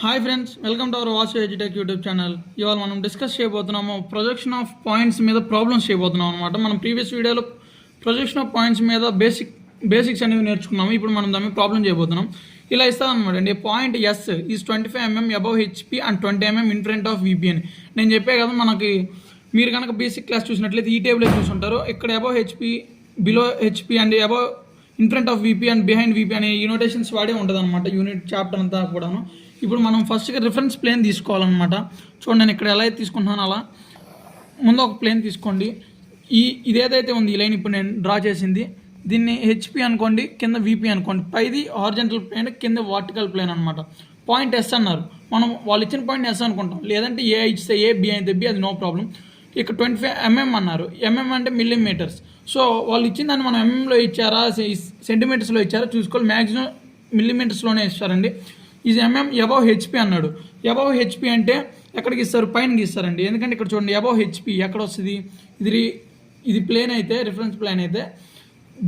Hi friends, welcome to our watch edutech YouTube channel. ఇవాళ మనం discuss చేయబోతున్నాము projection of points మీద problems చేయబోతున్నాం అనమాట. మనం ప్రీవియస్ వీడియోలో ప్రొజెక్షన్ ఆఫ్ పాయింట్స్ మీద బేసిక్స్ అనేవి నేర్చుకున్నాము. ఇప్పుడు మనం దాని మీద ప్రాబ్లం చేయబోతున్నాం. ఇలా ఇస్తాను అనమాట అండి. Point S is 25 mm above HP and 20 mm in front of VP అని నేను చెప్పే కదా. మనకి మీరు కనుక బేసిక్ క్లాస్ చూసినట్లయితే ఈ టేబుల్ చూసుంటారు. ఇక్కడ above HP, below HP and above in front of VP and behind VP అనే యూనిటేషన్స్ వాడే ఉంటుంది అనమాట యూనిట్ చాప్టర్ అంతా కూడాను. ఇప్పుడు మనం ఫస్ట్గా రిఫరెన్స్ ప్లేన్ తీసుకోవాలన్నమాట. చూడండి, నేను ఇక్కడ ఎలా అయితే తీసుకుంటున్నాను అలా ముందు ఒక ప్లేన్ తీసుకోండి. ఇదేదైతే ఉంది ఈ లైన్ ఇప్పుడు నేను డ్రా చేసింది, దీన్ని హెచ్పి అనుకోండి, కింద విపి అనుకోండి. పైది హారిజంటల్ ప్లేన్, కింద వర్టికల్ ప్లేన్ అనమాట. పాయింట్ ఎస్ అన్నారు, మనం వాళ్ళు ఇచ్చిన పాయింట్ ఎస్ అనుకుంటాం. లేదంటే ఏ ఇస్తే ఏ, బి అయితే బి, అది నో ప్రాబ్లం. ఇక్కడ 25 mm అన్నారు. ఎంఎం అంటే మిల్లీమీటర్స్. సో వాళ్ళు ఇచ్చిన దాన్ని మనం ఎంఎంలో ఇచ్చారా సెంటీమీటర్స్లో ఇచ్చారా చూసుకోవాలి. మ్యాక్సిమం మిల్లీమీటర్స్లోనే ఇస్తారండి. ఇది ఎంఎం అబవ్ హెచ్పి అన్నాడు. అబవ్ హెచ్పి అంటే ఎక్కడికి ఇస్తారు? పైన గీస్తారండి. ఎందుకంటే ఇక్కడ చూడండి, అబవ్ హెచ్పి ఎక్కడ వస్తుంది? ఇది ప్లేన్ అయితే, రిఫరెన్స్ ప్లేన్ అయితే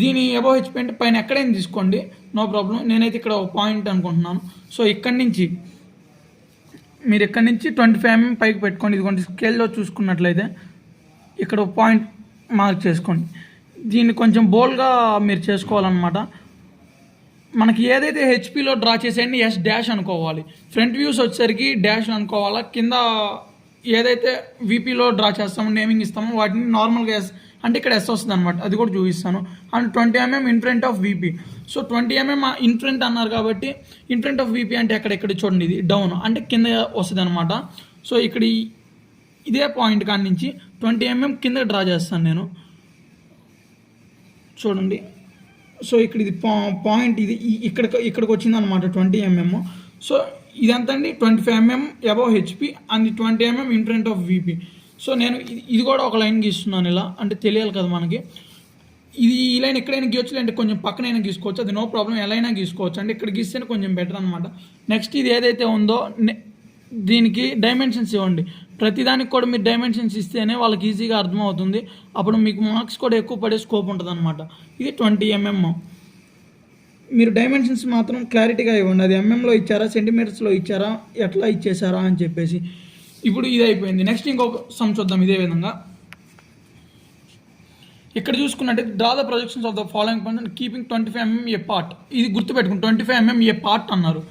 దీని అబవ్ హెచ్పి అంటే పైన ఎక్కడైనా తీసుకోండి, నో ప్రాబ్లం. నేనైతే ఇక్కడ ఒక పాయింట్ అనుకుంటున్నాను. సో ఇక్కడి నుంచి మీరు ఇక్కడి నుంచి 25 mm పైకి పెట్టుకోండి. ఇదిగోండి, స్కేల్లో చూసుకున్నట్లయితే ఇక్కడ ఒక పాయింట్ మార్క్ చేసుకోండి. దీన్ని కొంచెం బోల్డ్గా మీరు చేసుకోవాలన్నమాట. మనకి ఏదైతే హెచ్పిలో డ్రా చేసేయండి ఎస్ డాష్ అనుకోవాలి. ఫ్రంట్ వ్యూస్ వచ్చేసరికి డాష్ అనుకోవాలా. కింద ఏదైతే వీపీలో డ్రా చేస్తామో, నేమింగ్ ఇస్తామో వాటిని నార్మల్గా ఎస్ అంటే ఇక్కడ ఎస్ వస్తుంది అనమాట. అది కూడా చూపిస్తాను. And 20 mm in front of VP. So 20 mm in front అన్నారు కాబట్టి ఇన్ ఫ్రంట్ ఆఫ్ వీపీ అంటే ఎక్కడ చూడండి, ఇది డౌన్ అంటే కింద వస్తుంది అనమాట. సో ఇక్కడ ఇదే పాయింట్ కాడి నుంచి 20 mm కింద డ్రా చేస్తాను నేను. చూడండి, సో ఇక్కడ ఇది పాయింట్, ఇది ఇక్కడికి వచ్చింది అనమాట 20 mm. సో ఇదంతా అండి 25 mm above HP and 20 mm in front of VP. So నేను ఇది కూడా ఒక లైన్ గీస్తున్నాను ఇలా, అంటే తెలియాలి కదా మనకి. ఈ లైన్ ఎక్కడైనా గీయొచ్చు, అంటే కొంచెం పక్కనైనా గీసుకోవచ్చు, అది నో ప్రాబ్లం. ఎలా అయినా గీసుకోవచ్చు, అంటే ఇక్కడ గీస్తేనే కొంచెం బెటర్ అనమాట. నెక్స్ట్ ఇది ఏదైతే ఉందో దీనికి డైమెన్షన్స్ ఇవ్వండి. ప్రతిదానికి కూడా మీరు డైమెన్షన్స్ ఇస్తేనే వాళ్ళకి ఈజీగా అర్థమవుతుంది. అప్పుడు మీకు మార్క్స్ కూడా ఎక్కువ పడే స్కోప్ ఉంటుంది అనమాట. ఇది 20 mm. మీరు డైమెన్షన్స్ మాత్రం క్లారిటీగా ఇవ్వండి. అది ఎంఎంలో ఇచ్చారా, సెంటీమీటర్స్లో ఇచ్చారా, ఎట్లా ఇచ్చేసారా అని చెప్పేసి. ఇప్పుడు ఇది అయిపోయింది. నెక్స్ట్ ఇంకొక సమ్ చూద్దాం. ఇదే విధంగా ఇక్కడ చూసుకున్నట్టు draw the projections of the following points and keeping 25 mm a part. ఇది గుర్తుపెట్టుకుని 25 mm ఏ పార్ట్ అన్నారు.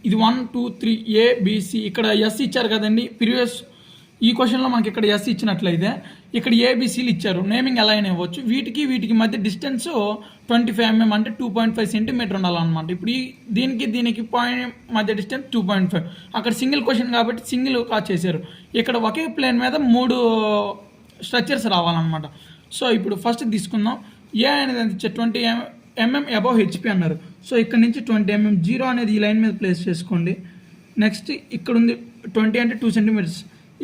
ఇది 1 2 3 ఏబిసి. ఇక్కడ ఎస్ ఇచ్చారు కదండి. ప్రీవియస్ ఈ క్వశ్చన్లో మనకి ఇక్కడ ఎస్ ఇచ్చినట్లయితే ఇక్కడ ఏబిసిలు ఇచ్చారు. నేమింగ్ ఎలా అయినా ఇవ్వచ్చు. వీటికి మధ్య డిస్టెన్స్ 25 mm అంటే 2.5 cm ఉండాలన్నమాట. ఇప్పుడు దీనికి పాయింట్ మధ్య డిస్టెన్స్ 2.5. అక్కడ సింగిల్ క్వశ్చన్ కాబట్టి సింగిల్ చేశారు. ఇక్కడ ఒకే ప్లేన్ మీద 3 స్ట్రక్చర్స్ రావాలన్నమాట. సో ఇప్పుడు ఫస్ట్ తీసుకుందాం. ఏ అనేది 20 mm అబవ్ హెచ్పి అన్నారు. సో ఇక్కడ నుంచి 20 mm, 0 అనేది ఈ లైన్ మీద ప్లేస్ చేసుకోండి. నెక్స్ట్ ఇక్కడ ఉంది 20 అంటే 2 cm.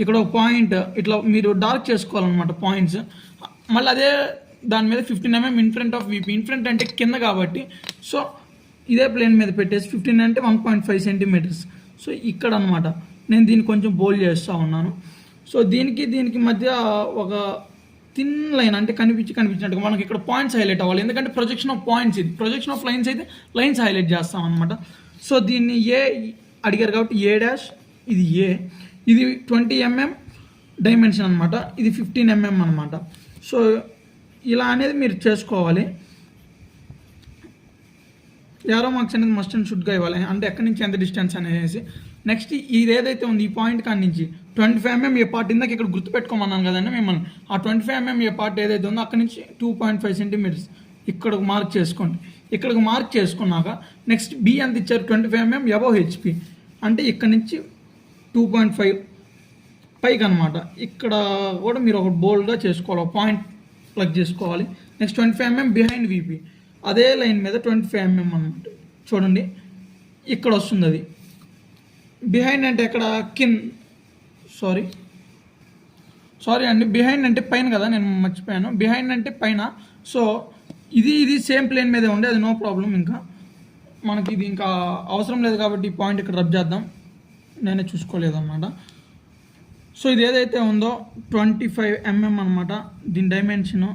ఇక్కడ ఒక పాయింట్ ఇట్లా మీరు డార్క్ చేసుకోవాలన్నమాట పాయింట్స్. మళ్ళీ అదే దాని మీద 15 mm in front of VP. In front అంటే కింద కాబట్టి సో ఇదే ప్లేన్ మీద పెట్టేసి 15 అంటే 1.5 cm. సో ఇక్కడ అనమాట నేను దీన్ని కొంచెం బోల్డ్ చేస్తూ ఉన్నాను. సో దీనికి మధ్య ఒక థిన్ లైన్, అంటే కనిపించినట్టుగా మనకి ఇక్కడ పాయింట్స్ హైలైట్ అవ్వాలి. ఎందుకంటే ప్రొజెక్షన్ ఆఫ్ పాయింట్స్, ఇది ప్రొజెక్షన్ ఆఫ్ లైన్స్ అయితే లైన్స్ హైలైట్ చేస్తాం అనమాట. సో దీన్ని ఏ అడిగారు కాబట్టి ఏ డాష్, ఇది ఏ, ఇది 20 mm డైమెన్షన్ అనమాట, ఇది 15 mm అనమాట. సో ఇలా అనేది మీరు చేసుకోవాలి. యారో మార్క్స్ అనేది మస్ట్ అండ్ షుడ్గా ఇవ్వాలి, అంటే ఎక్కడి నుంచి ఎంత డిస్టెన్స్ అనేసి. నెక్స్ట్ ఇది ఏదైతే ఉంది ఈ పాయింట్ కాడి నుంచి 25 mm ఏ పార్ట్, ఇందాక ఇక్కడ గుర్తుపెట్టుకోమన్నాను కదండి మిమ్మల్ని. ఆ 25 mm ఏ పార్ట్ ఏదైతే ఉందో అక్కడి నుంచి 2.5 cm ఇక్కడికి మార్క్ చేసుకోండి. ఇక్కడికి మార్క్ చేసుకున్నాక నెక్స్ట్ బి ఎంత ఇచ్చారు? 25 mm అబవ్ హెచ్పి అంటే ఇక్కడ నుంచి 2.5 పైకి అనమాట. ఇక్కడ కూడా మీరు ఒక బోల్డ్గా చేసుకోవాలి, ఒక పాయింట్ ప్లగ్ చేసుకోవాలి. నెక్స్ట్ 25 mm బిహైండ్ విపి, అదే లైన్ మీద 25 mm అనమాట. చూడండి ఇక్కడ వస్తుంది అది. బిహైండ్ అంటే ఎక్కడ? సారీ అండి, బిహైండ్ అంటే పైన కదా, నేను మర్చిపోయాను. బిహైండ్ అంటే పైన. సో ఇది సేమ్ ప్లేన్ మీదే ఉండే, అది నో ప్రాబ్లం. ఇంకా మనకి ఇది ఇంకా అవసరం లేదు కాబట్టి ఈ పాయింట్ ఇక్కడ రబ్ చేద్దాం, నేనే చూసుకోలేదు అన్నమాట. సో ఇది ఏదైతే ఉందో 25 mm అనమాట. దీని డైమెన్షను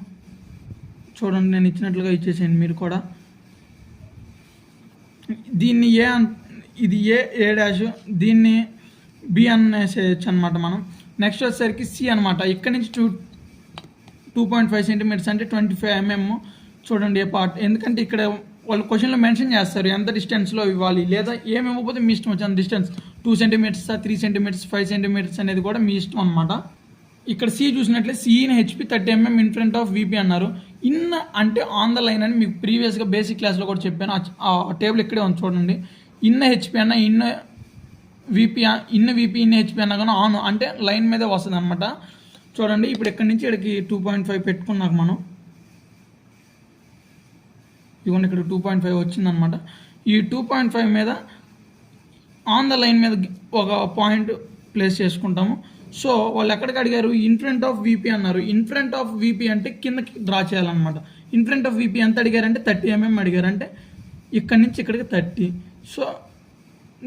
చూడండి, నేను ఇచ్చినట్లుగా ఇచ్చేసేయండి మీరు కూడా. దీన్ని ఇది ఏ డాష్, దీన్ని బి అనేసేయచ్చు అనమాట మనం. నెక్స్ట్ వచ్చేసరికి సి అనమాట. ఇక్కడ నుంచి 2.5 సెంటీమీటర్స్ అంటే 25 mm చూడండి ఏ పార్ట్. ఎందుకంటే ఇక్కడ వాళ్ళు క్వశ్చన్లో మెన్షన్ చేస్తారు ఎంత డిస్టెన్స్లో ఇవ్వాలి, లేదా ఏమి ఇవ్వకపోతే మీ ఇష్టం వచ్చిన డిస్టెన్స్ 2 సెంటీమీటర్స్ 3 సెంటీమీటర్స్ 5 సెంటీమీటర్స్ అనేది కూడా మీ ఇష్టం అనమాట. ఇక్కడ సి చూసినట్లే సిఈన్ HP 30 mm in front of VP అన్నారు. ఇన్ అంటే ఆన్ ద లైన్ అని మీకు ప్రీవియస్గా బేసిక్ క్లాస్లో కూడా చెప్పాను. ఆ టేబుల్ ఇక్కడే ఉంది చూడండి. ఇన్ హెచ్పి అన్న ఇన్ విపి ఇన్ హెచ్పి అన్న కానీ ఆన్ అంటే లైన్ మీదే వస్తుంది అనమాట. చూడండి ఇప్పుడు ఇక్కడ నుంచి ఇక్కడికి 2.5 పెట్టుకున్నాక మనం ఇవ్వండి ఇక్కడ 2.5 వచ్చిందనమాట. ఈ 2.5 మీద ఆన్ ద లైన్ మీద ఒక పాయింట్ ప్లేస్ చేసుకుంటాము. సో వాళ్ళు ఎక్కడికి అడిగారు, ఇన్ ఫ్రంట్ ఆఫ్ విపి అన్నారు. ఇన్ ఫ్రంట్ ఆఫ్ విపి అంటే కిందకి డ్రా చేయాలన్నమాట. ఇన్ ఫ్రంట్ ఆఫ్ విపి ఎంత అడిగారంటే 30 mm అడిగారు, అంటే ఇక్కడ నుంచి ఇక్కడికి 30. సో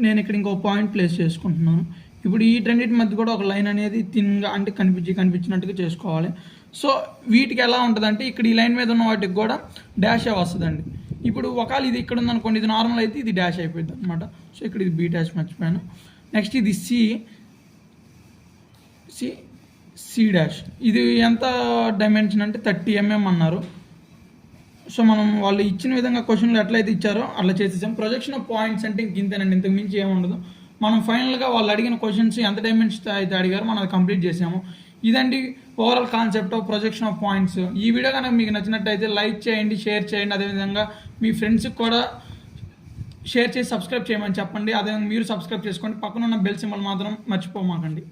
నేను ఇక్కడ ఇంకో పాయింట్ ప్లేస్ చేసుకుంటున్నాను. ఇప్పుడు ఈ రెండింటి మధ్య కూడా ఒక లైన్ అనేది థిన్గా అంటే కనిపించినట్టుగా చేసుకోవాలి. సో వీటికి ఎలా ఉంటుందంటే ఇక్కడ ఈ లైన్ మీద ఉన్న వాటికి కూడా డాషే వస్తుందండి. ఇప్పుడు ఒకవేళ ఇది ఇక్కడ ఉందనుకోండి, ఇది నార్మల్ అయితే ఇది డాష్ అయిపోయింది అనమాట. సో ఇక్కడ ఇది బి డాష్ మర్చిపోయాను. నెక్స్ట్ ఇది సి డాష్. ఇది ఎంత డైమెన్షన్ అంటే 30 mm అన్నారు. సో మనం వాళ్ళు ఇచ్చిన విధంగా క్వశ్చన్లు ఎట్లయితే ఇచ్చారో అట్లా చేసేసాం. ప్రొజెక్షన్ ఆఫ్ పాయింట్స్ అంటే ఇంతేనండి, ఇంతకు మించి ఏముండదు. మనం ఫైనల్గా వాళ్ళు అడిగిన క్వశ్చన్స్ ఎంత డైమెన్షన్ అయితే అడిగారో మనం అది కంప్లీట్ చేసాము. ఇదండి overall concept of projection of points. ఈ వీడియో కనుక మీకు నచ్చినట్టయితే లైక్ చేయండి, షేర్ చేయండి. అదేవిధంగా మీ ఫ్రెండ్స్కి కూడా షేర్ చేసి సబ్స్క్రైబ్ చేయమని చెప్పండి. అదేవిధంగా మీరు సబ్స్క్రైబ్ చేసుకోండి. పక్కన ఉన్న బెల్ సింబల్ మాత్రం మర్చిపోమాకండి.